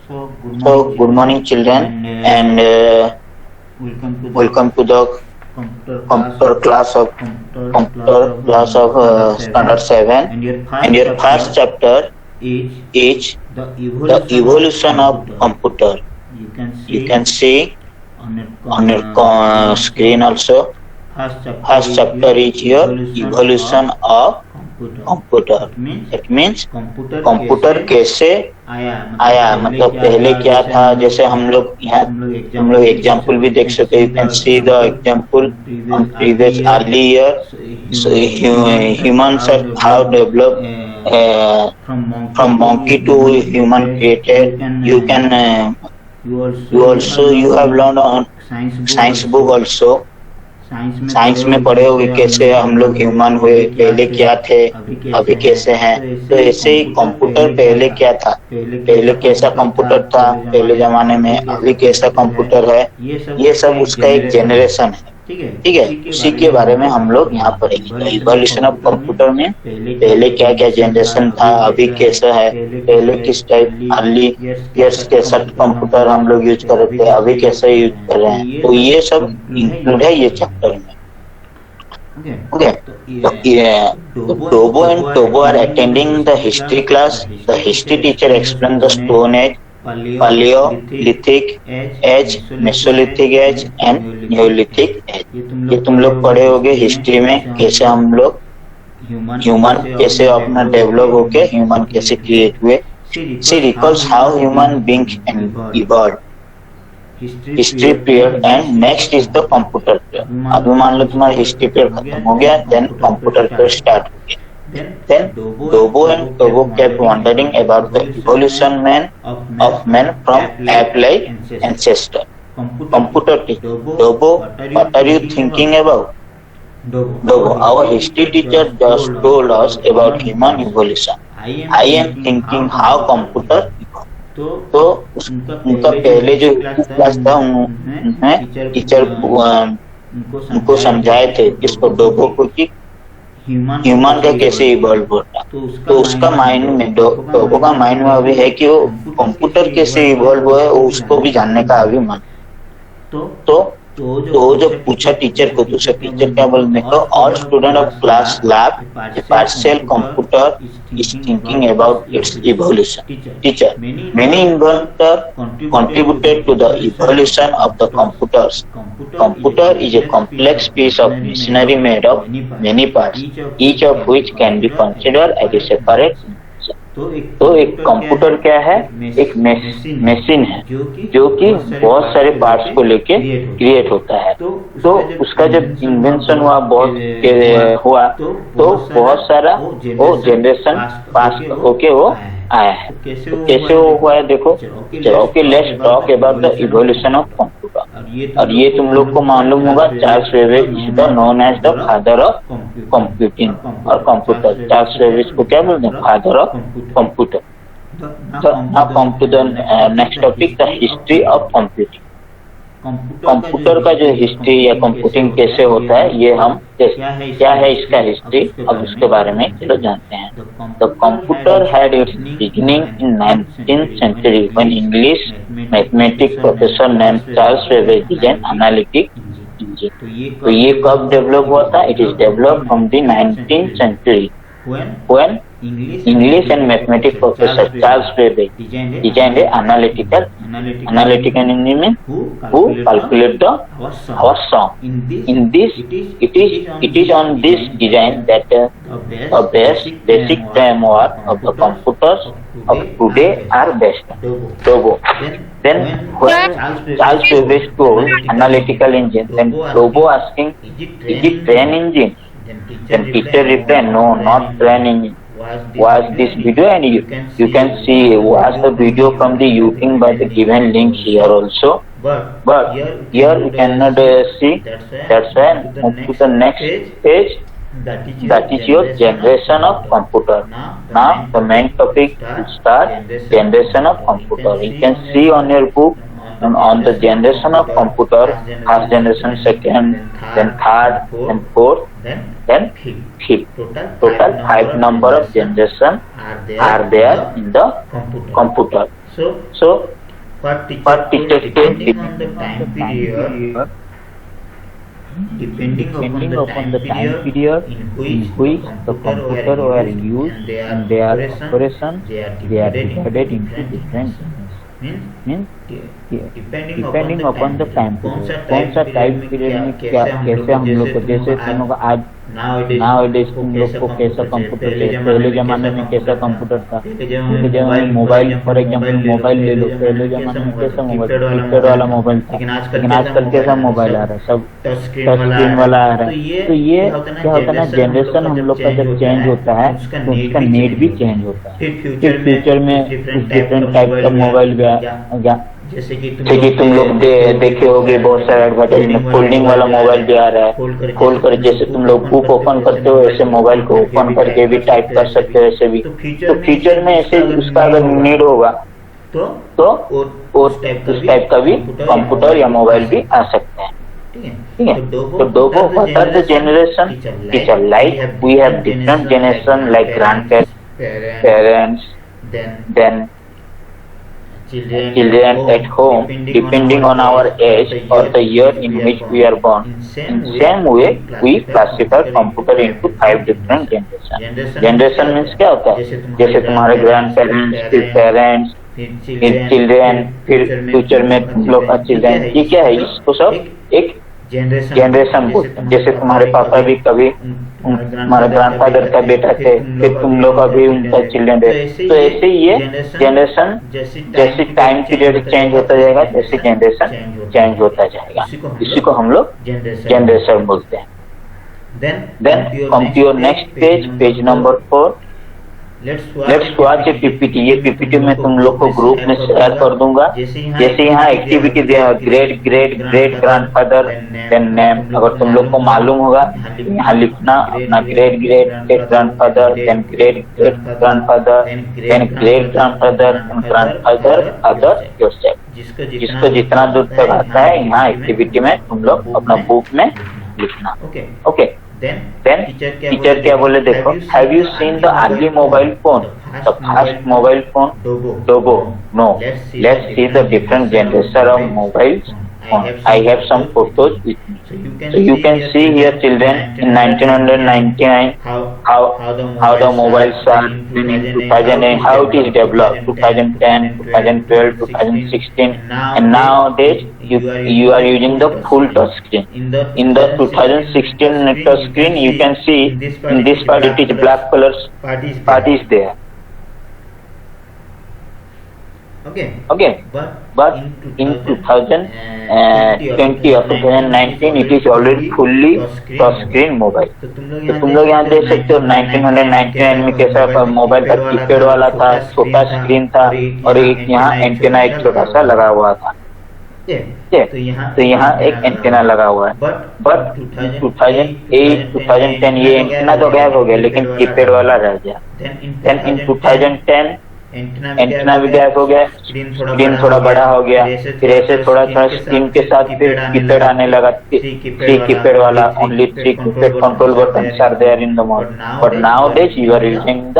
So, good morning, children, and welcome to the computer class of standard 7. And your first chapter is the evolution of computer. You can see on your screen also. First chapter is your evolution of computer. It means computer कैसे आया, मतलब पहले क्या था. जैसे हम लोग example भी देख सकते. You can see the example on previous early year. Humans how develop from monkey to human created. You have learned on science book also. Science में पढ़े होंगे कैसे हम लोग ह्यूमन हुए, पहले क्या थे, अभी कैसे हैं. तो ऐसे ही कंप्यूटर पहले क्या था, पहले कैसा कंप्यूटर था पहले जमाने में, अभी कैसा कंप्यूटर है, ये सब उसका एक जेनरेशन है. ठीक है, उसी के बारे में हम लोग यहाँ पढ़ेंगे. इवोल्यूशन ऑफ कंप्यूटर में पहले क्या क्या जनरेशन था, अभी कैसा है, पहले किस टाइप अर्ली ईयर्स कैसा कंप्यूटर हम लोग यूज कर रहे थे, अभी कैसे यूज कर रहे हैं. तो ये सब इंक्लूड है ये चैप्टर में. Okay, Tobo and Tobo are attending the history class. The history teacher explained the Stone Age, Paleolithic Age, Mesolithic Age and Neolithic Age. ये तुम लोग पढ़े होगे हिस्ट्री में, कैसे हम लोग ह्यूमन कैसे अपना डेवलप होके ह्यूमन कैसे क्रिएट हुए. She recalls how human beings evolved. History period and next is the computer period. अभी मान लो तुम्हारा हिस्ट्री पीरियड खत्म हो गया, देन कंप्यूटर पीरियड स्टार्ट हो गया. Then Dobo and Tobo kept wondering about the evolution of man from ape-like ancestor. Computer teacher Dobo, what are you thinking about? Dobo, our history teacher just told us about human evolution. I am thinking how computer evolved. तो उनका पहले जो class था उन्होंने teacher उनको समझाए थे किसको, डोबो को, कि ह्यूमन का कैसे इवॉल्व होता. तो उसका माइंड में डोबो का माइंड में अभी है कि वो कंप्यूटर कैसे इवॉल्व हुआ है, उसको भी जानने का अभी मन. तो जो पूछा टीचर को, तो टीचर क्या बोलते हैं, all student of class lab partial computer is thinking about it's evolution. Teacher, many inventor contributed to the evolution of the computers. Computer is a complex piece of machinery made of many parts, each of which can be considered as a separate. तो एक computer क्या है, एक machine है जो कि बहुत सारे पार्ट्स को लेके क्रिएट होता है. तो उसका जब इन्वेंशन हुआ तो बहुत सारा वो जनरेशन पास होके वो आया है. तो कैसे वो हुआ है देखो. Okay, let's talk about the evolution of computer. और ये तुम लोग को मालूम होगा, Charles Babbage is the known as the father of computing और कंप्यूटर. चार्ल्स बेबेज को क्या बोलते हैं, father of computer. Now come to the next topic, the history of computing. Computer का जो हिस्ट्री या कंप्यूटिंग कैसे होता है, ये हम क्या है इसका हिस्ट्री, अब उसके बारे में चलो जानते हैं. The computer had it's beginning in 19th century when English mathematics professor named Charles Babbage design analytic engine. तो ये कब डेवलप हुआ था, it is develop from the 19th century when English and mathematics professor Charles Babbage designed an analytical engine who calculate our song. In this, it is on this design that the basic framework of the computers of today are based. Tobo. Then when Charles Babbage told analytical engine, then Tobo asking, is it train engine? Then teacher replied, no, not train engine. Watch this video and you can see, watch the video from the YouTube by the given link here also. But here you cannot see. That's why move to the next page. That is your generation of computer. Now the main topic will start, generation of computer. You can see on your book on the generation of computer, first generation, second, then third, then fourth, then fifth. Total 5 number of generation are there in the computer. So per teacher depending on the time period, depending upon the time period in which the computer were used and their operation, they are divided into different means depending upon the time period, कौन सा time period में क्या कैसे हम लोग को, जैसे तुम लोग आज नाउ तुम लोग को कैसा कंप्यूटर थे, पहले जमाने में कैसा कंप्यूटर था, पहले जमाने में मोबाइल, फॉर एग्जांपल मोबाइल ले लो, पहले जमाने में कैसा मोबाइल, कीपैड वाला मोबाइल था, लेकिन आजकल कैसा मोबाइल आ रहा है, सब टच स्क्रीन वाला आ रहा है। तो ये क्या होता है ना, जनरेशन हम लोग का जब चेंज होता है तो उसका नेट भी चेंज होता है। फिर फ्यूचर में कुछ डिफरेंट टाइप का मोबाइल भी आ, जैसे कि तुम लोग देखे होगे बहुत सारे एडवर्टाइजमेंट, फोल्डिंग वाला मोबाइल भी आ रहा है, खोल कर जैसे तुम लोग बुक ओपन करते हो ऐसे मोबाइल को ओपन करके भी टाइप कर सकते हो ऐसे भी। तो फ्यूचर में ऐसे उसका अगर नीड होगा तो उस टाइप का भी कंप्यूटर या मोबाइल भी आ सकते हैं। ठीक है, तो दोगो what are the generation teacher like, we have different generation like grandparents, then children at home depending on our age or the year in which we are born. In same way we classify computer into 5 different generations. Generation means क्या होता है, जैसे तुम्हारे grand parents, फिर parents, फिर children, फिर future में तुम लोग का चिल्ड्रेन, ये क्या है, इसको सब एक जनरेशन बोलते हैं। जैसे तुम्हारे पापा भी कभी हमारे ग्रैंडफादर का बेटा थे, फिर तुम लोग अभी उनका चिल्ड्रन थे। तो ऐसे ये जनरेशन जैसे टाइम पीरियड चेंज होता जाएगा, जैसे जनरेशन चेंज होता जाएगा, इसी को हम लोग जनरेशन बोलते हैं। Then come to your next page, page number 4। Let's watch a PPT. ये पीपीटी मैं तुम लोग को ग्रुप में शेयर कर दूंगा। जैसे यहाँ एक्टिविटी दिया है, great great great grandfather then name, अगर तुम लोग को मालूम होगा यहाँ लिखना अपना great great great grandfather, then great great grandfather, then great grandfather, grandfather other yourself. जिसको जितना दूर तक आता है यहाँ एक्टिविटी में तुम लोग अपना बुक में लिखना। ओके, then teacher क्या बोले देखो, have you seen the early mobile phone, the first mobile phone? Dogo, no. Let's see the different generation of mobiles. I have some photos with me. So you can see here children in 1999 how the mobiles are, then in 2008 how it is developed, 2010, 2012, 2016, and nowadays you are using the full touch screen. In the 2016 touch screen you can see in this part it is black color part is there. Okay, but in 2020 or 2019 it is already fully touch screen mobile. तो तुम लोग यहाँ देख सकते हो 1999 में कैसा mobile था, कीपैड वाला था, छोटा स्क्रीन था और एक यहाँ एंटेना एक छोटा सा लगा हुआ था। तो यहाँ एक एंटेना लगा हुआ है, बट 2008 2010 ये एंटेना तो गायब हो गया लेकिन कीपैड वाला रह गया। देन इन 2010 एंटेना भी गायब हो गया, स्क्रीन थोड़ा बड़ा हो गया, फिर ऐसे थोड़ा थोड़ा स्क्रीन के साथ फिर कीपैड आने लगा, 3 कीपैड वाला, only 3 keypad control buttons are there in the mobile, but nowadays you are using the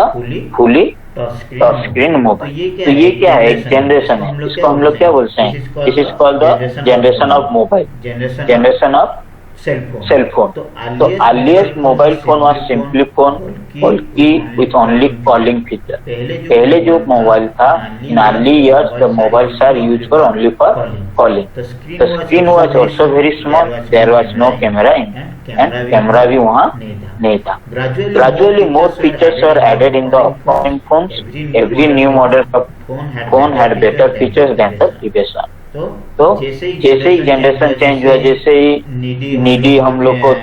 fully touch screen mobile. तो ये क्या है, एक जनरेशन है, इसको हम लोग क्या बोलते हैं, this is called the generation of mobile, generation of cell phone. So earliest mobile phone was simply phone bulky with only calling feature. पहले जो मोबाइल था in early years the mobiles are used for only for calling. The screen was also very small. There was no camera in and camera भी वहाँ नहीं था. Gradually more features were added in the upcoming phones. Every new model of phone had better features than the previous one. तो जैसे ही generation change हुआ, जैसे ही needy हम लोग को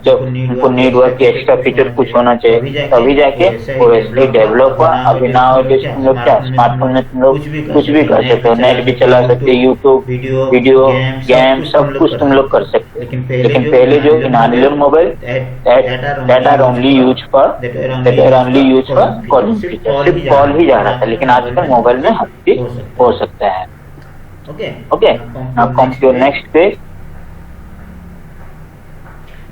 जब उनको नीड हुआ कि एक्स्ट्रा फीचर कुछ होना चाहिए तभी जाके वो वैसे डेवलप हुआ। अभी नाउ तुम लोग क्या स्मार्टफोन में तुम लोग कुछ भी कर सकते हो, नेट भी चला सकते हो, यूट्यूब वीडियो गेम सब कुछ तुम लोग कर सकते हो। लेकिन पहले जो in earlier mobile that are only use for calling feature, सिर्फ कॉल ही जा रहा था, लेकिन आजकल मोबाइल में हर चीज हो सकता है। Okay, now come to your next page.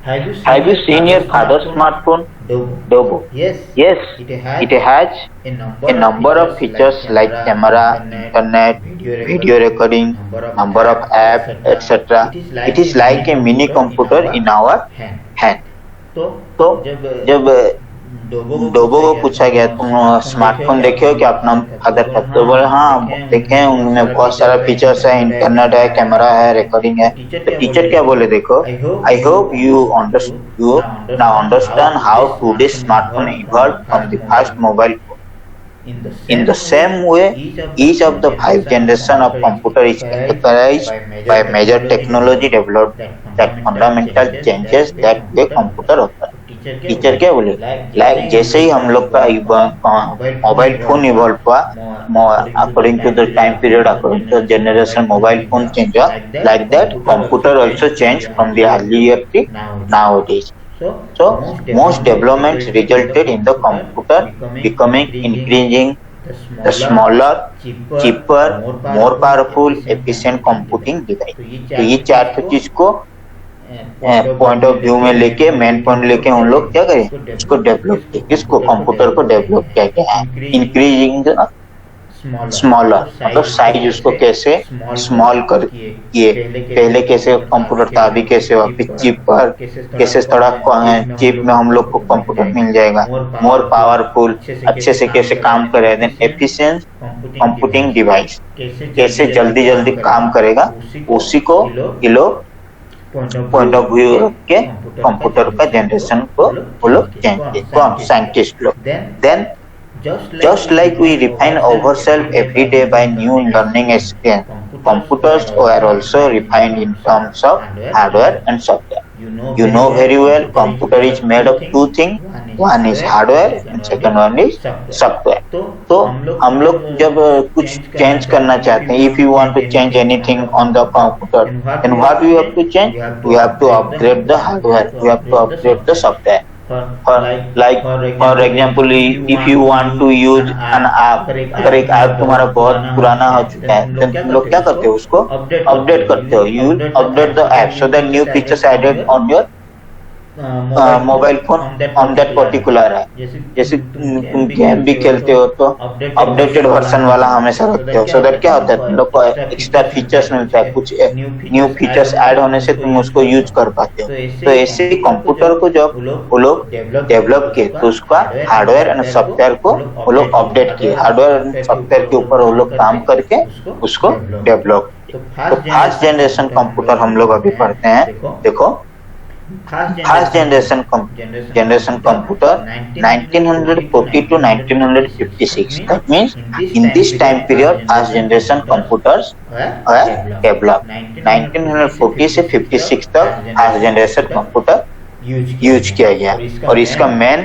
Have you seen your father's smartphone? Dobo. Yes, it has a number of features like camera, internet, video recording, number of apps, etc. It is like a mini computer in our hand. तो जब डोबो को पूछा गया तुम smartphone देखे हो क्या अपना फादर का, तो बोले हाँ देखे, उनमें बहुत सारा फीचर्स है, इंटरनेट है, कैमरा है, रिकॉर्डिंग है। तो टीचर क्या बोले देखो, I hope you now understand how today smartphone evolved from the first mobile phone. In the same way, each of the 5 generations of computer is characterized by major technology developed that fundamental changes that way computer होता है। Teacher क्या बोले, like जैसे ही हम लोग का mobile phone evolve हुआ, according to the time period, according to generation mobile phone change हुआ, like that computer also change from the earlier to nowadays. So most developments resulted in the computer becoming increasing the smaller, cheaper, more powerful, efficient computing device। तो ये 4 चीज को point of view में लेके, main point लेके हम लोग क्या करें, इसको डेवलप किया, किसको, कंप्यूटर को डेवलप किया गया है। इंक्रीजिंग स्मॉलर मतलब साइज उसको कैसे स्मॉल कर किए, पहले कैसे कंप्यूटर था, अभी कैसे हुआ, फिर चिप पर कैसे थोड़ा चिप में हम लोग को कंप्यूटर मिल जाएगा, मोर पावरफुल, अच्छे से कैसे काम करे, देन एफिशिएंट कंप्यूटिंग डिवाइस, कैसे जल्दी जल्दी काम करेगा, उसी को ये लोग पॉइंट ऑफ व्यू रख के कंप्यूटर का जनरेशन को वो लोग चेंज किए, कौन, साइंटिस्ट लोग। Then just like we refine ourselves every day by new learning experience, computers were also refined in terms of hardware and software. You know very well computer is made of 2 things, one is hardware and second one is software। तो हम लोग जब कुछ change करना चाहते हैं, if you want to change anything on the computer, then what we have to change, we have to upgrade the hardware, we have to upgrade the software। For example, if you want to use an app, अगर एक app तुम्हारा बहुत पुराना हो चुका है, तो तुम लोग क्या करते हो, उसको अपडेट करते हो। You update the app so that new features added on your mobile phone on that particular है। जैसे तुम गेम भी खेलते हो तो अपडेटेड वर्जन वाला हमेशा रखते हो, सो दैट क्या होता है, तुम लोग को एक्स्ट्रा फीचर्स मिलता है, कुछ न्यू फीचर्स ऐड होने से तुम उसको यूज कर पाते हो। तो ऐसे ही कंप्यूटर को जब वो लोग डेवलप किए तो उसका हार्डवेयर एंड सॉफ्टवेयर को वो लोग अपडेट किए, हार्डवेयर एंड सॉफ्टवेयर के ऊपर वो लोग काम करके उसको डेवलप किए। तो फर्स्ट जनरेशन कंप्यूटर हम लोग अभी पढ़ते हैं, देखो first generation computer 1940 to 1956, that means in this time period first generation computers were developed। 1940 से 56 तक फर्स्ट जनरेशन कंप्यूटर यूज किया गया, और इसका मेन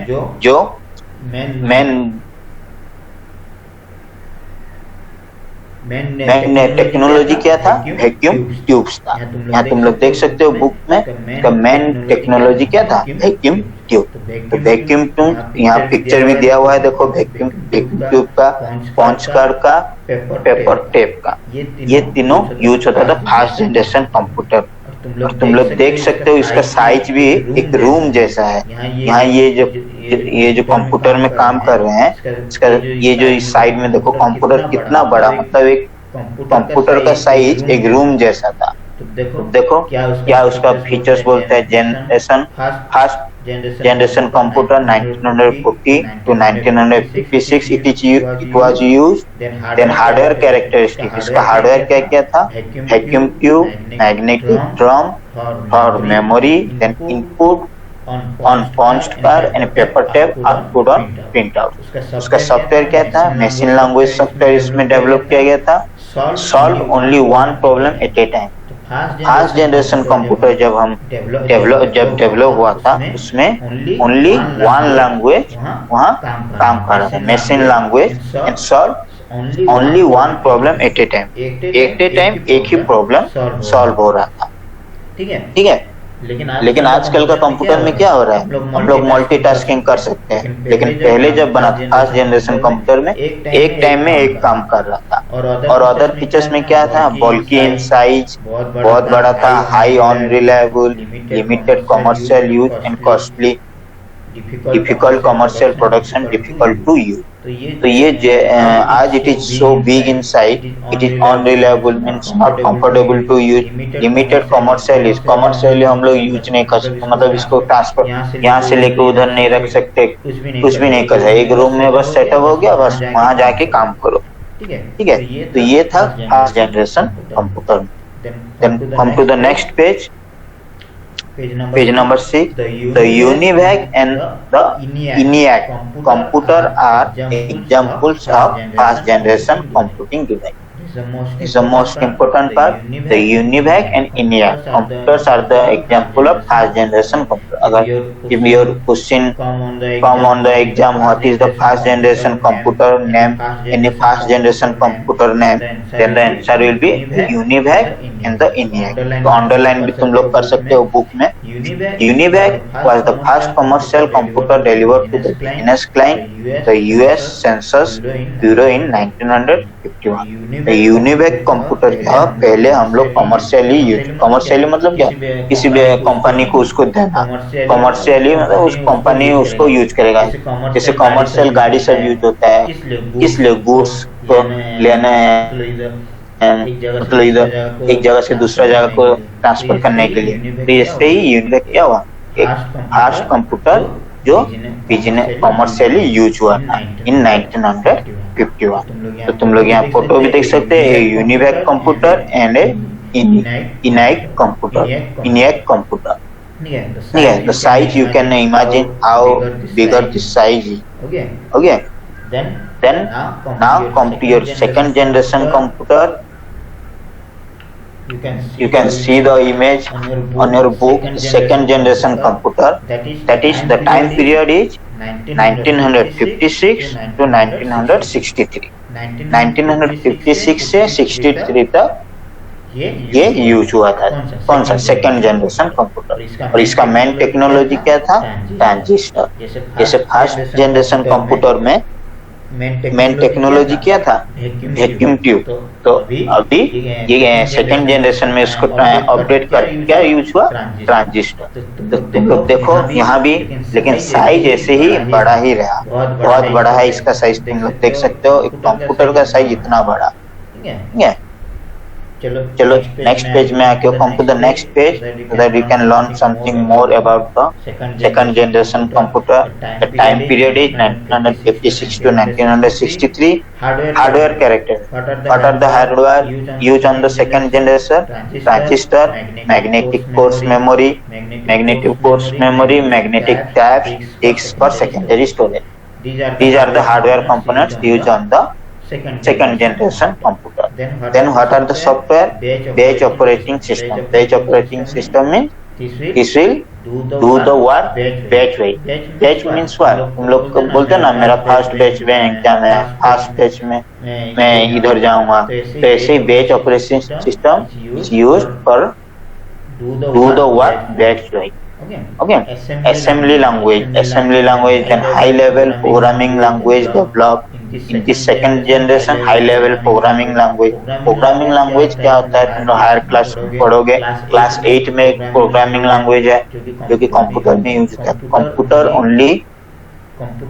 टेक्नोलॉजी क्या था, वैक्यूम ट्यूब्स था। यहाँ तुम लोग देख सकते हो बुक में, तो मेन टेक्नोलॉजी क्या था, वैक्यूम ट्यूब। तो वैक्यूम ट्यूब यहाँ पिक्चर भी दिया हुआ है, देखो वैक्यूम ट्यूब का, पंच कार्ड का, पेपर टेप का, ये तीनों यूज होता था फर्स्ट जनरेशन कंप्यूटर। और तुम लोग देख सकते हो इसका साइज भी एक रूम जैसा है। यहाँ ये जो कंप्यूटर में काम कर रहे हैं, इसका ये जो इस साइड में देखो कंप्यूटर कितना बड़ा, मतलब एक कंप्यूटर का साइज एक रूम जैसा था। देखो क्या उसका फीचर्स बोलते हैं, generation first generation computer 1940 to 1956 it was used। then hardware characteristic, इसका हार्डवेयर क्या क्या था, वैक्यूम ट्यूब, मैग्नेटिक ड्रम और memory, then input on punched card and paper tape, output on printout। उसका सॉफ्टवेयर क्या था, मशीन लैंग्वेज सॉफ्टवेयर इसमें develop किया गया था। Solve only one problem at A time. First generation computer जब develop हुआ था, उसमें ओनली वन लैंग्वेज वहाँ काम कर रहा था, machine language, and solve only one problem at A time, एक ही प्रॉब्लम सॉल्व हो रहा था। ठीक है। लेकिन आजकल का कंप्यूटर में क्या हो रहा है, हम लोग मल्टीटास्किंग कर सकते हैं, लेकिन पहले जब बना था फर्स्ट जनरेशन कंप्यूटर में एक टाइम में एक काम कर रहा था। और अदर फीचर्स में क्या था, बल्कि इन साइज, बहुत बड़ा था, high on reliable, limited commercial use and costly, difficult commercial production, difficult to use. तो ये आज it is so big in size, it is unreliable, means not comfortable to use, limited commercial is commercially हम लोग use नहीं कर सकते, मतलब इसको ट्रांसफर यहाँ से लेके उधर नहीं रख सकते, कुछ भी नहीं कर सकते, एक रूम में बस सेटअप हो गया, बस वहाँ जाके काम करो, ठीक है। तो ये था first generation computer. Then come to the next page. Page number 6. The UNIVAC and the ENIAC computer are examples of first generation computing device. This is the most important part. The UNIVAC and ENIAC computers are the example of first generation computer. अगर if your question come on the exam, what is the first generation computer name, any first generation computer name, then the answer will be UNIVAC and the ENIAC. तो underline भी तुम लोग कर सकते हो book में। UNIVAC was the first commercial computer delivered to the business client, the US Census Bureau in 1951. UNIVAC computer का पहले हम लोग कमर्शियली मतलब क्या, किसी भी कंपनी को उसको देना, कमर्शियली मतलब उस कंपनी उसको यूज करेगा, जैसे कमर्शियल गाड़ी सब यूज होता है, किस लिए, गुड्स को लेना है, मतलब इधर एक जगह से दूसरा जगह को ट्रांसफर करने के लिए। तो इससे ही यूनिवैक क्या हुआ, एक फास्ट कंप्यूटर जो बिजनेस कमर्शियली यूज हुआ था इन 1951। तो तुम लोग यहाँ फोटो भी देख सकते हैं, UNIVAC computer and ENIAC computer. The size you can imagine how bigger this size is. Okay. Then now come to your second generation computer. You can see the image on your book, second generation computer. That is the time period is 1956 to 1963. 1956 से 63 तक ये use हुआ था। कौन सा, second generation computer. और इसका main technology क्या था, ट्रांजिस्टर। जैसे फर्स्ट जनरेशन कंप्यूटर में मेन टेक्नोलॉजी क्या था, वैक्यूम ट्यूब। तो अभी ये सेकेंड जनरेशन में इसको अपडेट कर क्या यूज हुआ, ट्रांजिस्टर। तो तुम लोग देखो यहाँ भी, लेकिन साइज ऐसे ही बड़ा ही रहा, बहुत बड़ा है इसका साइज। तुम लोग देख सकते हो एक कंप्यूटर का साइज इतना बड़ा, ठीक है। चलो नेक्स्ट पेज में आके come to the next page, so that you can learn something more about the second generation computer. The time period is 1956 to 1963. Hardware character. What are the hardware used on the second generation? Transistor, magnetic course memory, magnetic taps, disks for secondary storage. These are the hardware components used on the second generation computer. Then what are the software? Batch operating system. Batch operating system means this will do the work batch wise. Batch means what? तुम लोग बोलते हैं ना, मेरा first batch में exam है, first batch में मैं इधर जाऊंगा, तो ऐसे ही batch operating system is used for do the work batch wise. Okay. Assembly language and high level programming language developed in the second generation. high level programming language क्या होता है, तुम लोग हायर क्लास पढ़ोगे, क्लास 8 में एक programming language है जो कि कंप्यूटर में यूज होता है।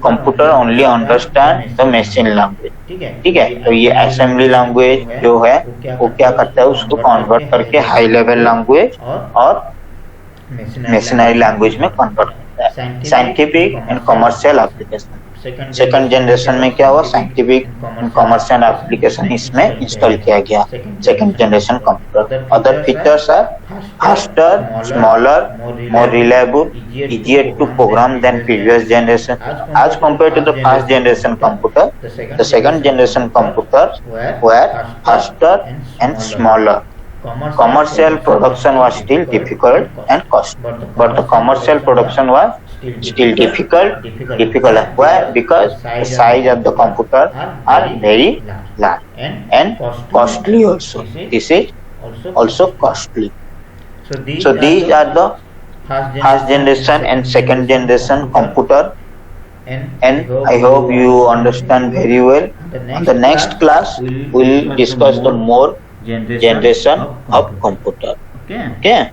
Computer only understand the machine language, ठीक है। तो ये असेंबली लैंग्वेज जो है वो क्या करता है, उसको कन्वर्ट करके हाई लेवल लैंग्वेज और मशीनरी लैंग्वेज में कन्वर्ट करता है। Scientific and commercial application. Second generation में क्या हुआ, साइंटिफिक एंड कमर्शियल एप्लीकेशन इसमें इंस्टॉल किया गया second generation computer. Other features are faster, smaller, more reliable, easier to program than previous generation. As compared to the first generation computer, the second generation computers were faster and smaller. Commercial production was still difficult and costly, but the commercial production was still difficult. Why? Because the size of the computer are very large and costly also. This is also costly. So these are the first generation and second generation computer, and I hope you understand very well. The next class will discuss the more generation of computer. Okay.